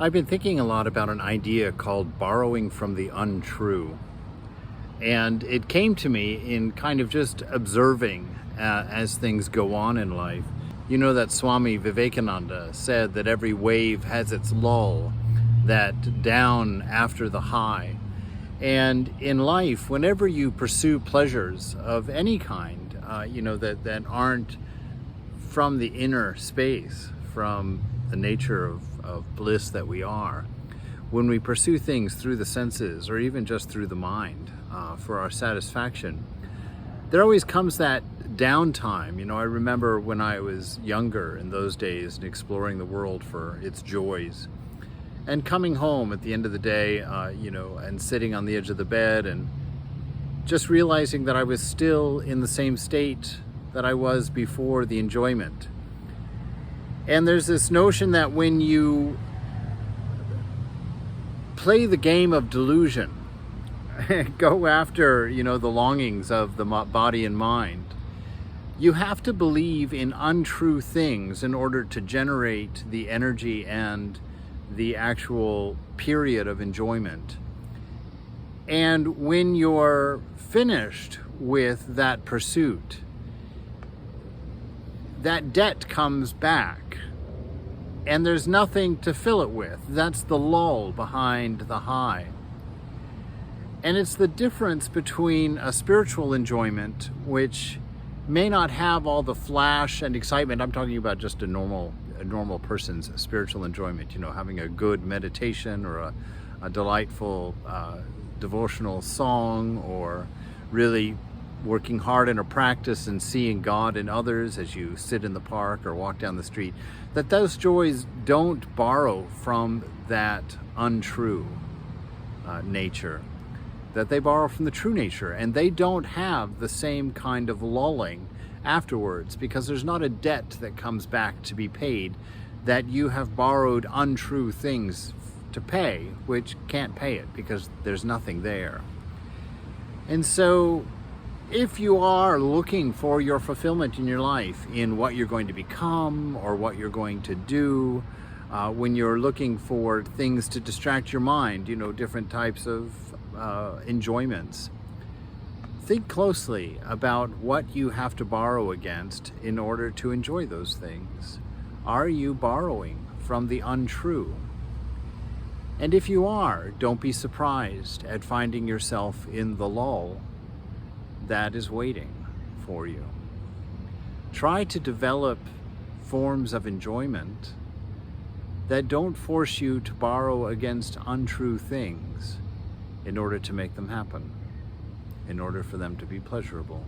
I've been thinking a lot about an idea called borrowing from the untrue. And it came to me in kind of just observing as things go on in life. You know that Swami Vivekananda said that every wave has its lull, that down after the high. And in life, whenever you pursue pleasures of any kind, that aren't from the inner space, from the nature of bliss that we are, when we pursue things through the senses or even just through the mind for our satisfaction, there always comes that downtime. I remember when I was younger in those days and exploring the world for its joys, and coming home at the end of the day, and sitting on the edge of the bed and just realizing that I was still in the same state that I was before the enjoyment. And there's this notion that when you play the game of delusion, go after, the longings of the body and mind, you have to believe in untrue things in order to generate the energy and the actual period of enjoyment. And when you're finished with that pursuit, that debt comes back and there's nothing to fill it with. That's the lull behind the high. And it's the difference between a spiritual enjoyment, which may not have all the flash and excitement. I'm talking about just a normal person's spiritual enjoyment, having a good meditation or a delightful devotional song, or really working hard in a practice and seeing God in others as you sit in the park or walk down the street, that those joys don't borrow from that untrue nature, that they borrow from the true nature, and they don't have the same kind of lulling afterwards, because there's not a debt that comes back to be paid that you have borrowed untrue things to pay, which can't pay it because there's nothing there. And so if you are looking for your fulfillment in your life, in what you're going to become or what you're going to do, when you're looking for things to distract your mind, different types of enjoyments, think closely about what you have to borrow against in order to enjoy those things. Are you borrowing from the untrue? And if you are, don't be surprised at finding yourself in the lull that is waiting for you. Try to develop forms of enjoyment that don't force you to borrow against untrue things in order to make them happen, in order for them to be pleasurable.